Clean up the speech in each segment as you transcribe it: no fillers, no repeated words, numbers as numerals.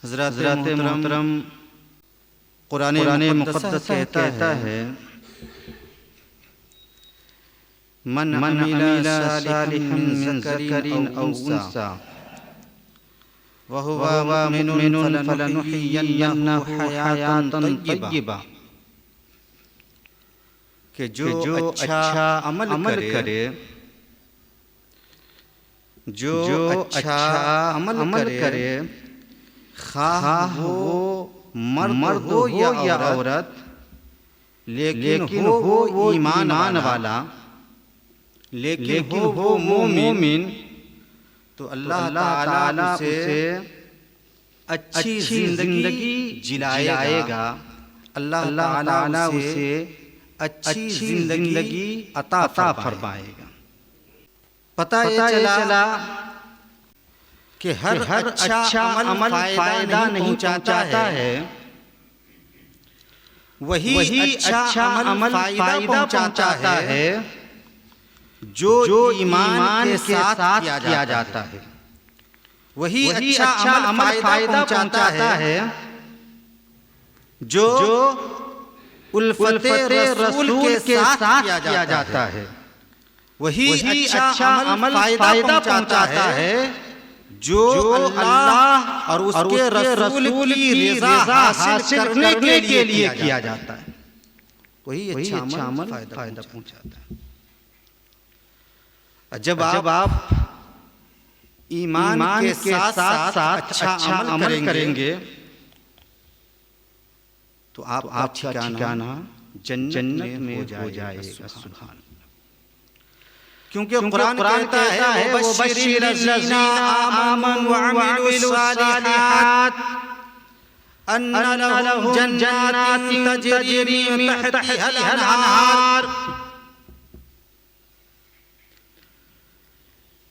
حضرات محترم قرآن مقدس کہتا ہے من عمل صالحا من ذکر او انثى وهو مؤمن فلنحيينه حیاة طیبہ کہ جو اچھا عمل کرے عمل کرے خواہ وہ مرد ہو یا عورت لیکن ہو ایمان والا لیکن ہو مومن تو اللہ تعالیٰ اسے اچھی زندگی جلائے گا. اللہ تعالیٰ اسے اچھی زندگی عطا فرمائے گا. پتہ یہ چلا کہ ہر اچھا عمل فائدہ نہیں چاہتا ہے، وہی اچھا عمل فائدہ پہنچاتا ہے جو ایمان کے ساتھ کیا جاتا ہے. وہی اچھا عمل فائدہ پہنچاتا ہے جو الفت رسول کے ساتھ کیا جاتا ہے. وہی اچھا عمل فائدہ پہنچاتا ہے جو اللہ اور اس کے رسول کی رضا حاصل کرنے کے لیے کیا جاتا ہے. وہی اچھا عمل فائدہ پہنچاتا ہے. جب آپ ایمان کے ساتھ اچھا عمل کریں گے تو آپ ٹھکانہ جنت میں ہو جائے گا. سبحان اللہ. کیونکہ قرآن کہتا ہے وَبَشِّرِ الَّذِينَ آمَنُوا وَعَمِلُوا الصَّالِحَاتِ أَنَّ لَهُمْ جَنَّاتٍ تَجْرِي مِن تَحْتِهَا الْأَنْهَارُ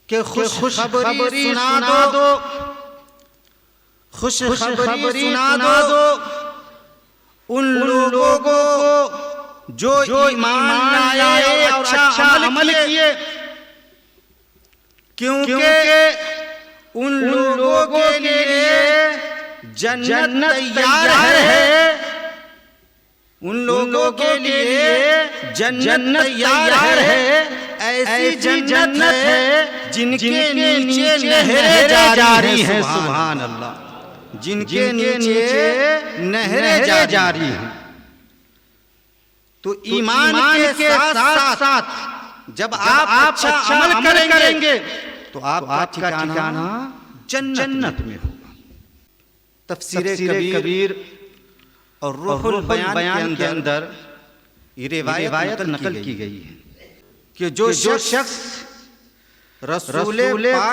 کہ خوشخبری سنا دو، خوشخبری سنا دو ان لوگوں کو جو ایمان لائے اور اچھا عمل کیے، کیونکہ ان لوگوں کے لیے جنت تیار ہے. ان لوگوں کے لیے جنت تیار ہے. ایسی جنت ہے جن کے نیچے نہریں جاری ہیں. سبحان اللہ. جن کے نیچے نہریں جاری ہیں. تو ایمان کے ساتھ جب آپ اچھا عمل کریں گے تو آپ کا ٹھکانہ جنت میں ہوگا. تفسیر کبیر اور روح البیان کے اندر یہ روایت نقل کی گئی ہے کہ جو شخص رسول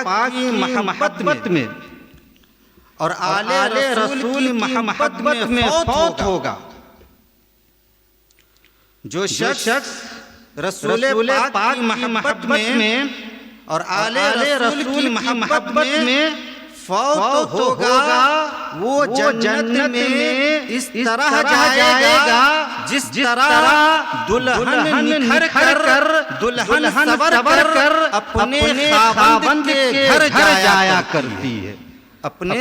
پاک کی محبت میں اور آل رسول محبت میں فوت ہوگا، جو شخص رسول پاک کی محبت میں اور آل رسول محبت میں فوت ہوگا، وہ جنت میں اس طرح جائے گا جس طرح دلہن نکھر کر دلہن سور کر اپنے خاوند کے گھر جایا کرتی ہے. اپنے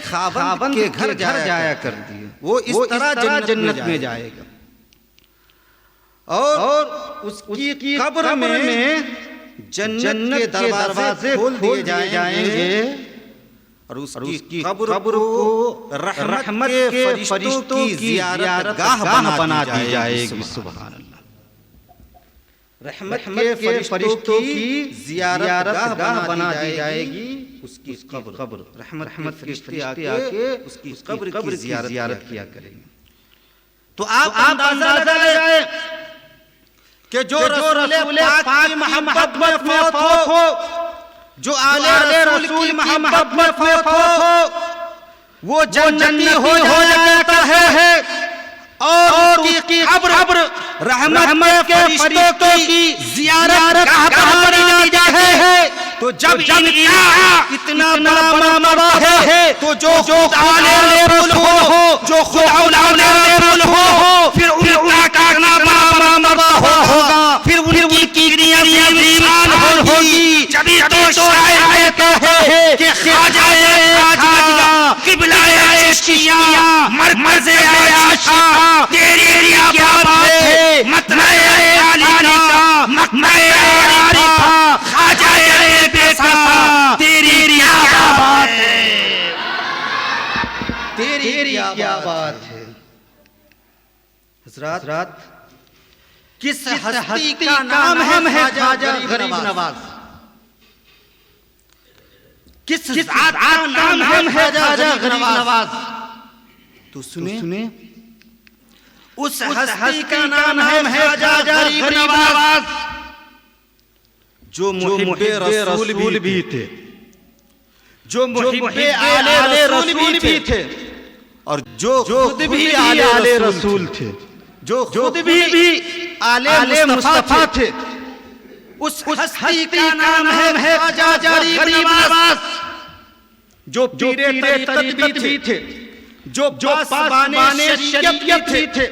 خاوند کے گھر جایا کرتی ہے. وہ اس طرح جنت میں جائے گا. اور اس کی قبر میں جنت کے دروازے کھول دیے جائیں گے اور اس کی قبر کو رحمت کے فرشتوں کی زیارت گاہ بنا دی جائے گی. سبحان اللہ. رحمت کے فرشتوں کی زیارت گاہ بنا دی جائے گی. اس کی قبر رحمت فرشتے آ کے اس کی قبر کی زیارت کیا کریں گے. تو آپ اندازہ لگائیں کہ جو رسول پاک کی محبت میں فوت ہو، جو آل رسول محبت میں فوت ہو، وہ جنتی ہو جاتا ہے اور اس کی قبر رحمت کے فرشتوں کی زیارت گاہ بنائی جاتی ہے. تو جب اتنا بڑا معاملہ ہے تو جو آل رسول ہو، جو خدا رسول ہو، پھر ان کا معاملہ ہوگا، پھر ان کی ایمان ہوگی. جبھی تو شاعر کہتا ہے کہ خواجہ قبلہ مرض عاشقاں تیری کیا بات ہے، مطلع عالی کا مقمع عارفاں خواجہ بے قصا تیری کیا بات ہے، تیری کیا بات ہے۔ حضرات کس ہستی کا نام ہے خواجہ غریب نواز، کس ذات کا نام ہے خواجہ غریب نواز؟ تو سنیں اس ہستی کا نام ہے خواجہ غریب نواز، جو محب رسول بھی تھے، جو محب آل رسول بھی تھے، اور جو خود بھی آل رسول تھے، جو خود بھی آل مصطفیٰ تھے۔ اس ہستی کا نام ہے خواجہ غریب نواز، جو پیر طریقت بھی تھے، جو پاسبان شریعت بھی تھے،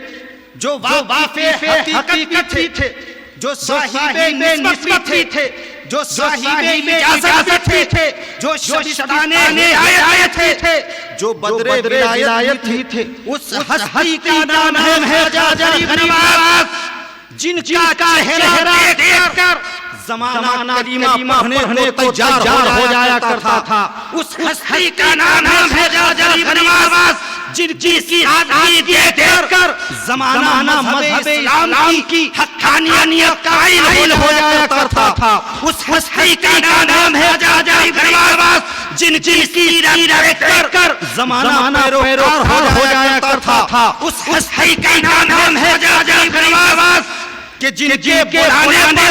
جو واقف حقیقت بھی تھے، جو صاحب نسبت بھی تھے، جو صاحب اجازت بھی تھے، جو شبستان ہدایت بھی تھے، جو بدر ولایت بھی تھے۔ اس ہستی کا نام ہے خواجہ غریب نواز، جن کا چہرہ دیکھ کر زمانہ کلمہ پڑھنے کو تیار ہو جایا کرتا تھا۔ اس ہستی کا نام ہے خواجہ غریب نواز، جن کی سادگی دیکھ کر زمانہ مذہب اسلام کی حقانیت کا قائل ہو جایا کرتا تھا۔ اس ہستی کا نام ہے خواجہ غریب نواز، جن کی سیرت دیکھ کر زمانہ پیروکار ہو جایا کرتا تھا۔ اس ہستی کا نام ہے خواجہ غریب نواز، کہ جن کے بڑھانے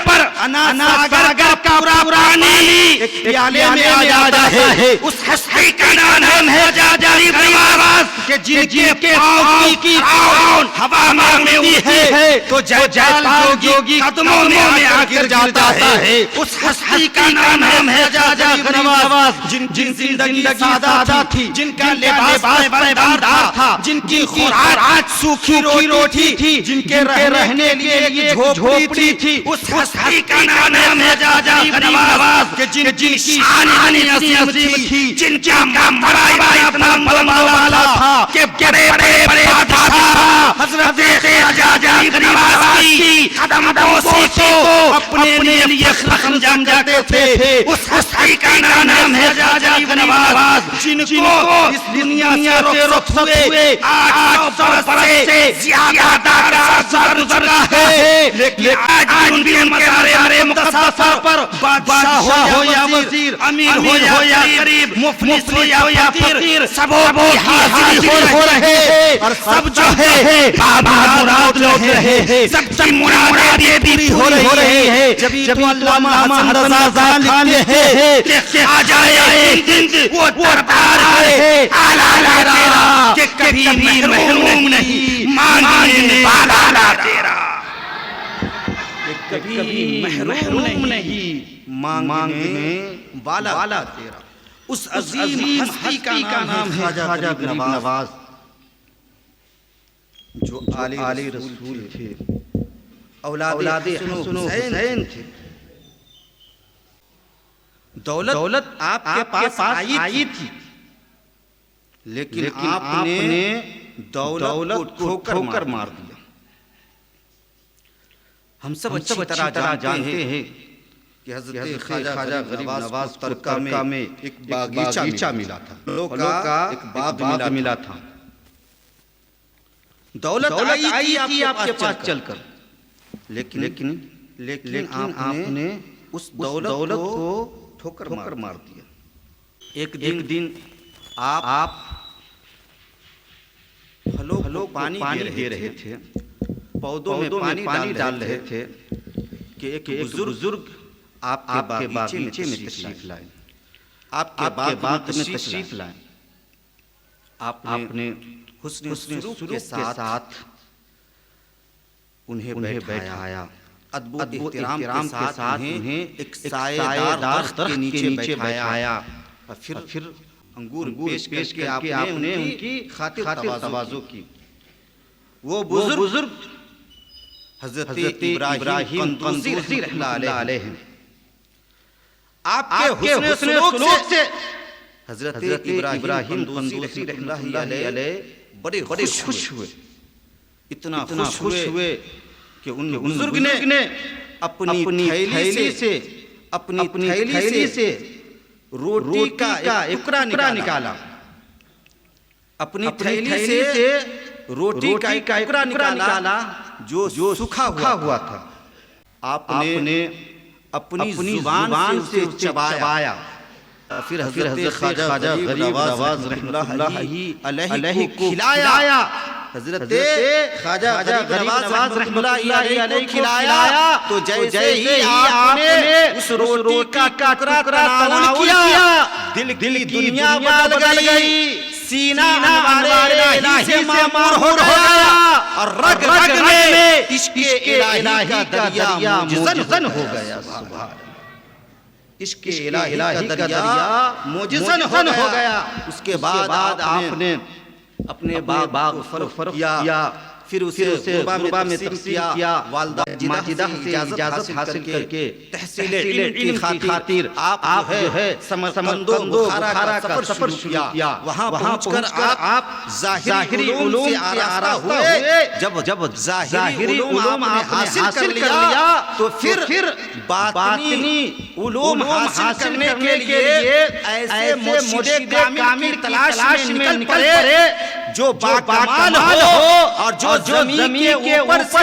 پر اناگا کا پرانی ایک پیالے میں آ جاتا ہے۔ اس ہستی کا نام ہے خواجہ غریب نواز، کہ جن کے پاؤں کی آن ہوا مانگتی ہے تو جیپال جوگی قدموں میں آ گر جاتا ہے۔ اس ہستی کا نام ہے خواجہ غریب نواز، جن زندگی سادہ تھی، جن کا لباس بندار تھا، جن کی خوراک سوکھی روٹی تھی، جن کے رہنے لیے جھوپڑی تھی۔ اس ہستی کا نام ہے خواجہ غریب نواز، کہ جن کی شان عظیم تھی، جن کا مرتبہ اتنا بلند تھا کہ بڑے بڑے بادشاہ حضرت خواجہ غریب نواز کی قدم بوسی کو اپنے لیے انجام دیتے تھے۔ اس ہستی کا نام ہے خواجہ غریب نواز، جن کو اس دنیا سے رخصت ہوئے 800 برس سے زیادہ عرصہ گزرا ہے، لیکن آج ان کے مزار مقدسہ پر بادشاہ ہو یا وزیر، امیر ہو یا غریب، مفلس ہو یا فقیر، سبوں کی حاضری ہو رہے ہیں، اور سب جو ہے بابا مراد لوٹ رہے ہیں، سب کی مرادیں بھی ہو رہی ہیں۔ جب علامہ حسن رضا خان لکھتے ہیں کہ خواجہ ہند وہ دربار ہے آلہ تیرا، کہ کبھی محروم نہیں مانگنے والا تیرا، کبھی محروم نہیں مانگنے والا تیرا۔ اس عظیم ہستی کا نام ہے خواجہ غریب نواز، جو عالی رسول تھے، اولاد حسن و حسین تھے۔ دولت آپ کے پاس آئی تھی، لیکن آپ نے دولت کو ٹھو کر مار دیا۔ ہم سب اچھی طرح جانتے ہیں کہ حضرت خواجہ غریب نواز کو ترکہ میں ایک باغیچہ ملا تھا، پھلوں کا ایک باغ ملا تھا۔ دولت آئی تھی آپ کے پاس چل کر، لیکن آپ نے اس دولت کو ٹھو کر مار دیا۔ ایک دن آپ پھلوں پانی دے رہے تھے، پودوں میں پانی ڈال رہے تھے کہ ایک بزرگ آپ کے باغیچے میں تشریف لائے، آپ کے باغ میں تشریف لائے۔ آپ نے حسن سلوک کے ساتھ انہیں بیٹھایا، ادب و احترام کے ساتھ انہیں ایک سایہ دار درخت کے نیچے بیٹھایا، اور پھر انگور پیش کے آپ نے ان کی خاطر تواضع کی۔ وہ بزرگ حضرت ابراہیم قندوزی رحمۃ اللہ علیہ آپ کے حسن سلوک سے حضرت ابراہیم قندوسی رحمۃ اللہ علیہ بڑے خوش ہوئے، اتنا خوش ہوئے کہ ان بزرگ نے اپنی تھیلی سے روٹی کا ایک ٹکڑا نکالا، اپنی تھیلی سے روٹی کا ایک ٹکڑا نکالا جو سوکھا ہوا تھا، آپ نے اپنی زبان سے چبایا، پھر حضرت خواجہ غریب نواز رحمۃ اللہ علیہ کو کھلایا، حضرت خواجہ غریب نواز رحمۃ اللہ علیہ کو کھلایا تو جیسے ہی آپ نے اس روٹی کا ٹکڑا تناول کیا، دل دنیا بدل گئی، سینہ انوار الہی سے معمور ہو گیا، اور رگ رگ میں عشق الہی کا دریا موجزن ہو گیا، عشق الہی کا دریا موجزن ہو گیا۔ اس کے بعد آپ نے اپنے باغ فروخت کیا، پھر اسے غربا میں تقسیم کیا، والدہ ماجدہ سے اجازت حاصل کر کے تحصیل علم کی خاطر آپ جو ہے سمرقند و بخارا کا سفر شروع کیا، وہاں پہنچ کر آپ ظاہری علوم سے آراستہ ہوئے، جب ظاہری علوم آپ نے حاصل کر لیا تو پھر باطنی علوم حاصل کرنے کے لیے ایسے مرشد کامل کی تلاش میں نکل پڑے جو باکمال ہو اور جو زمین کے اوپر سے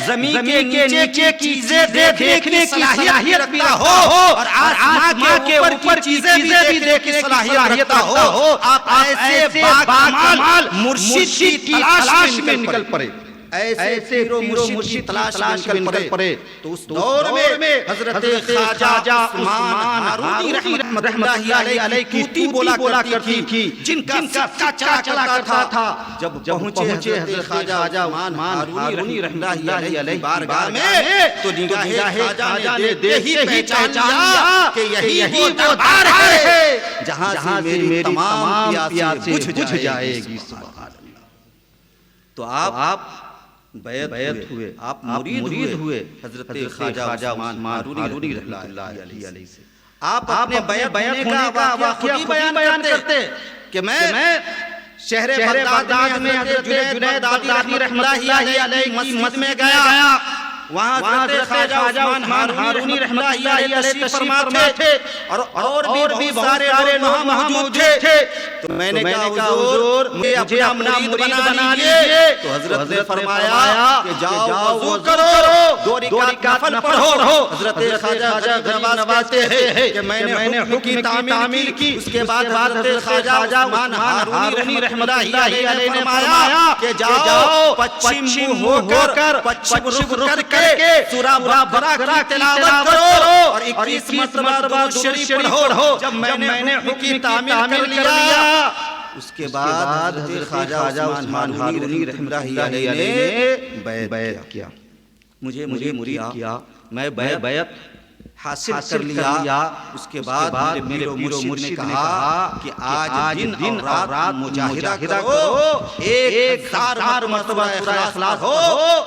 زمین کے نیچے چیزیں دیکھنے کی صلاحیت رکھتا ہو اور آسمان کے اوپر چیزیں بھی دیکھنے کی صلاحیت رکھتا ہو۔ آپ ایسے باکمال مرشد کی تلاش میں نکل پڑے، ایسے پیر و مرشد کی تلاش میں نکل پڑے، تو اس دور میں حضرت خواجہ عثمان ہارونی رحمۃ اللہ علیہ کی طوطی بولا کرتی تھی، جن کا سکہ چلا کرتا تھا۔ جب پہنچے حضرت خواجہ عثمان ہارونی رحمۃ اللہ علیہ کی بارگاہ میں تو نگاہ خواجہ نے دیکھ ہی پہچان لیا کہ یہی وہ دربار ہے جہاں سے میری تمام پیاسیں بجھ جائے گی۔ سبحان اللہ۔ تو آپ بیعت ہوئے، آپ مرید ہوئے حضرت خواجہ عثمان ہارونی رحمۃ اللہ علیہ سے۔ آپ اپنے بیعت ہونے کا واقعہ بیان کرتے کہ میں شہر بغداد میں حضرت جنید بغدادی رحمۃ اللہ علیہ مسجد میں گیا، وہاں حضرت خواجہ عثمان ہارونی رحمۃ اللہ علیہ تشریف فرما تھے اور بھی بہت سارے لوگ موجود تھے۔ تو میں نے کہا حضور مجھے اپنا مرید بنا لیجئے، تو حضرت نے فرمایا کہ جاؤ وضو کرو، دو رکعت نفل پڑھو۔ حضرت خواجہ غریب نواز کہتے ہیں کہ میں نے حکم کی تعمیل کی، اس کے بعد حضرت خواجہ عثمان ہارونی رحمۃ اللہ علیہ نے فرمایا کہ جاؤ پچھم ہو کر پچھم رخ کر کے سورہ بقرہ کی تلاوت کرو اور 21 مرتبہ درود شریف پڑھو۔ جب میں نے حکم کی تعمیل کر لیا، اس کے بعد حضرت خواجہ عثمان ہارونی رحمۃ اللہ علیہ نے بیعت کیا، مجھے مرید کیا، میں بیعت حاصل کر لیا۔ اس کے بعد میرے پیر و مرشد نے کہا کہ آج دن اور رات مجاہدہ کرو، 1000 مرتبہ اخلاص ہو،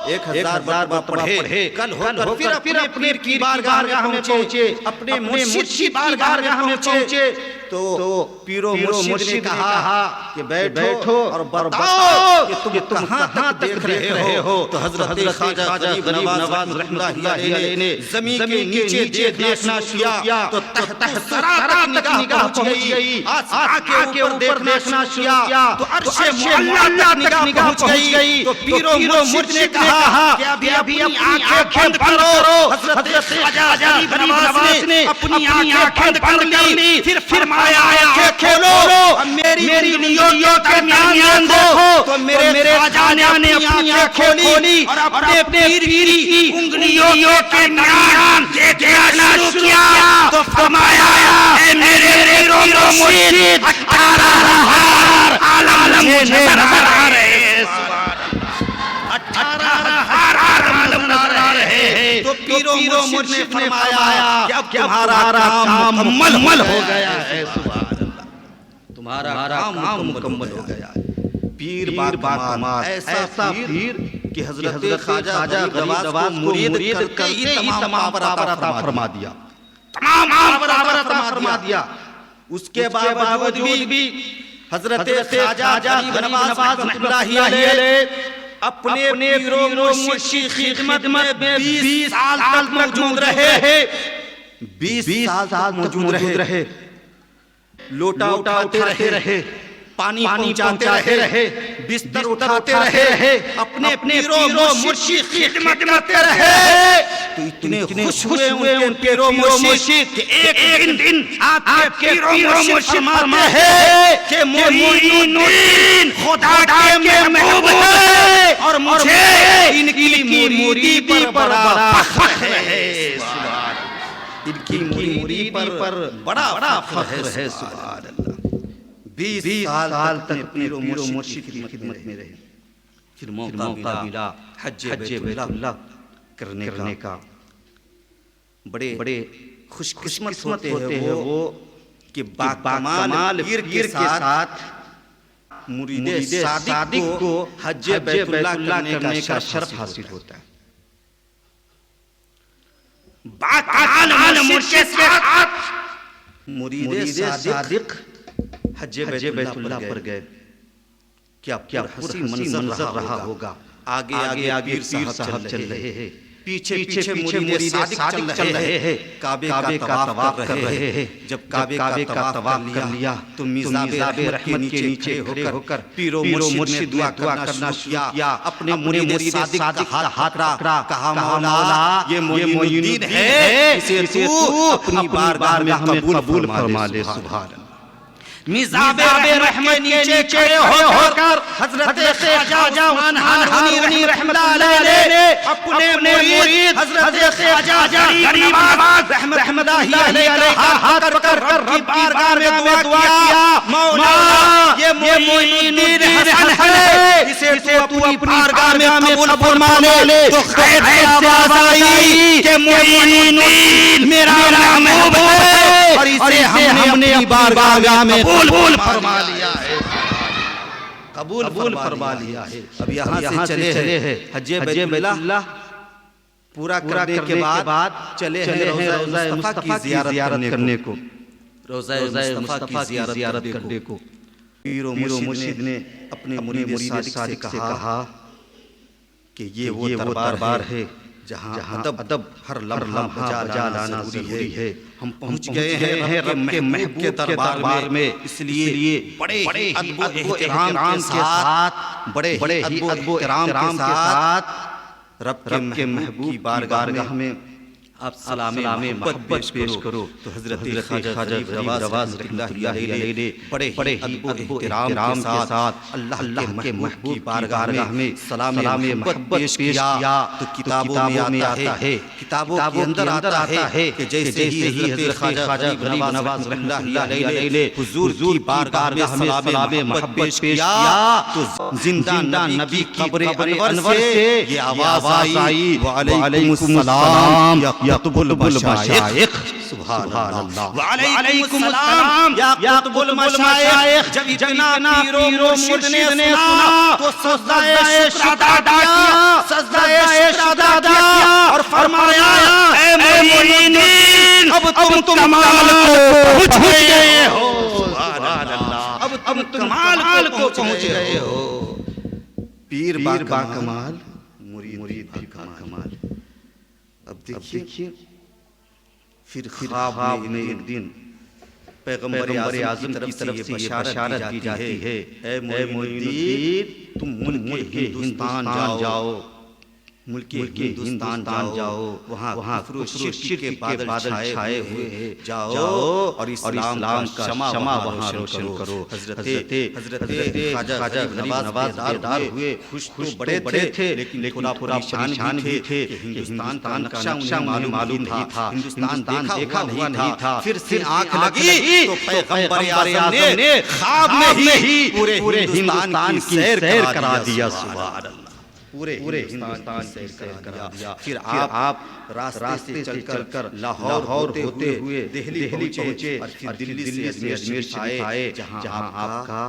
1000 مرتبہ پڑھے، کل ہو کر پھر اپنے پیر کی بارگاہ میں پہنچے، اپنے مرشد کی بارگاہ میں پہنچے تو پیر و مرشد نے کہا کہ بیٹھو اور بتاؤ کہ تم کہاں تک رہے ہو۔ تو حضرت خواجہ غریب نواز رحمۃ اللہ علیہ نے زمین کے نیچے دیکھنا شروع کیا تو تحت ثری تک نگاہ پہنچ گئی، آسمان کے اوپر دیکھنا شروع کیا تو عرش معلا تک نگاہ پہنچ گئی۔ تو پیر و مرشد نے کہا کہ ابھی اپنی آنکھیں بند کرو۔ حضرت خواجہ غریب نواز نے اپنی آنکھیں بند کر لی، پھر فرمایا آنکھیں کھولو، میری انگلیوں کے درمیان دیکھو۔ تو میرے خواجہ نے اپنی آنکھیں کھولی اور اپنے پیر کی انگلیوں کے درمیان دیکھنا شروع کیا تو فرمایا اے میرے پیر و مرشد 18 عالم مجھے نظر آ رہے ہیں، 18 عالم نظر آ رہے ہیں۔ تو پیر و مرشد نے فرمایا کہ اب تمہارا کام مکمل ہو گیا ہے، تمہارا کام مکمل ہو گیا ہے۔ پیر باکمال، ایسا پیر کہ حضرت خواجہ غریب نواز کو مرید کرتے ہی تمام پاور عطا فرما دیا، تمام پاور عطا فرما دیا۔ اس کے باوجود بھی حضرت خواجہ غریب نواز رحمۃ اللہ علیہ اپنے پیر و مرشد کی خدمت میں 20 سال تک موجود رہے. 20 سال موجود رہے. لوٹا اٹھاتے رہے, پانی پہنچاتے رہے, بستر اٹھاتے رہے, اپنے پیر و مرشد کی خدمت کرتے رہے. تو اتنے خوش ہوئے ان کے پیر و مرشد کہ ایک دن آپ کے پیر و مرشد فرماتے ہیں کہ معین الدین خدا کے محبوب ہے اور مجھے ان کی مریدی پر بڑا فخر ہے. ان کی مریدی پر بڑا فخر ہے. سبحان اللہ. 20 سال تک پیر و مرشد کی خدمت میں رہے. پھر موقع ملا حج بیت اللہ کرنے کا. بڑے خوش قسمت ہوتے ہیں وہ کہ باکمال پیر کے ساتھ مرید صادق کو حج بیت اللہ کرنے کا شرف حاصل ہوتا ہے. باکمال مرشد کے ساتھ مرید صادق حج بیت اللہ پر گئے. کیا حسین منظر رہا ہوگا. آگے پیر صاحب چل رہے ہیں, پیچھے مرید صادق چل رہے ہیں, کعبے کا طواف کر رہے ہیں. جب کعبے کا طواف کر لیا تو میزاب رحمت کے نیچے ہو کر پیر و مرشد دعا کرنا شروع کیا. اپنے مرید صادق کا ہاتھ پکڑا, کہا مولا یہ معین الدین ہے, اسے تو اپنی بارگاہ میں قبول فرما لے. سبحان اللہ. میزاب رحمت نیچے کھڑے ہو کر حضرت خواجہ ہارونی رحمۃ اللہ علیہ اپنے مرید حضرت خواجہ غریب نواز رحمۃ اللہ علیہ کا ہاتھ پکڑ کر رب کی بارگاہ میں دعا کیا, مولا یہ معین الدین ہے, اسے تو اپنی بارگاہ میں قبول فرما لے. تو خیر سے آواز آئی کہ معین الدین میرا محبوب ہے اور اسے ہم نے اپنی بارگاہ میں قبول فرما لیا ہے. قبول فرما لیا ہے. اب یہاں سے چلے ہیں حج بیت اللہ پورا کرنے کے بعد چلے ہیں روضہ مصطفیٰ کی زیارت کرنے کو. روضہ مصطفیٰ کی زیارت کرنے کو پیر و مرشد نے اپنے مرید صادق سے کہا کہ یہ وہ دربار ہے جہاں ادب ہر لمحہ بجا لانا ضروری ہے. ہم پہنچ گئے ہیں رب کے محبوب کے دربار میں, اس لیے بڑے ادب و احترام کے ساتھ بڑے ادب و احترام کے ساتھ رب کے محبوب کی بارگاہ میں آپ سلام محبت پیش کرو. تو حضرت خواجہ غریب نواز اللہ علیہ نے بڑے ادب و احترام کے ساتھ اللہ کے محبوب کی بارگاہ میں سلام محبت پیش کیا. تو کتابوں میں آتا ہے, کتابوں کے اندر آتا ہے کہ جیسے ہی حضرت خواجہ غریب نواز اللہ علیہ نے حضور کی بارگاہ میں سلام محبت پیش کیا تو زندہ نبی قبر انور سے یہ آواز آئی, وعلیکم السلام یا قطب المشائخ. سبحان اللہ. وعلیکم السلام یا قطب المشائخ. جب جناب پیر و مرشد نے سنا تو سجدہ شکر ادا کیا اور فرمایا اے معین الدین اب تم کمال کو پہنچ گئے ہو. سبحان اللہ. اب تم کمال کو پہنچ گئے ہو. پیر با کمال, مرید با کمال. اب دیکھیے پھر خواب میں ایک دن پیغمبر اعظم کی طرف سے یہ بشارت دی جاتی ہے, اے معین الدین تم ملک ہندوستان جاؤ, ملک ہندوستان جاؤ, وہاں کفر و شرک کے بادل چھائے ہوئے ہیں, جاؤ اور اسلام کا شمع وہاں روشن کرو. حضرت خواجہ غریب نواز بیدار ہوئے, خوش تو بڑے تھے لیکن تھوڑا پریشان بھی تھے کہ ہندوستان کا نقشہ انہیں معلوم نہیں تھا, ہندوستان دیکھا ہوا نہیں تھا. پھر آنکھ لگی تو پیغمبر اعظم نے خواب میں ہی پورے ہندوستان کی سیر کرا دیا. سبحان اللہ. پورے ہندوستان سے سیر کرا دیا. پھر آپ راستے چل کر لاہور ہوتے ہوئے دہلی پہنچے اور پھر دلی سے اجمیر شریف آئے جہاں آپ کا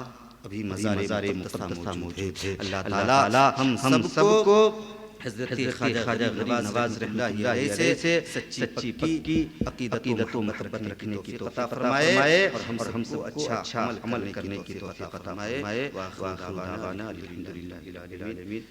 ابھی مزار مقدسہ موجود ہے. اللہ تعالی ہم سب کو حضرت خواجہ غریب نواز رحمۃ اللہ علیہ سے سچی پکی عقیدت و محبت رکھنے کی توفیق عطا فرمائے اور ہم کو اچھا عمل کرنے کی توفیق عطا فرمائے۔ وآخر دعوانا الحمدللہ رب العالمین۔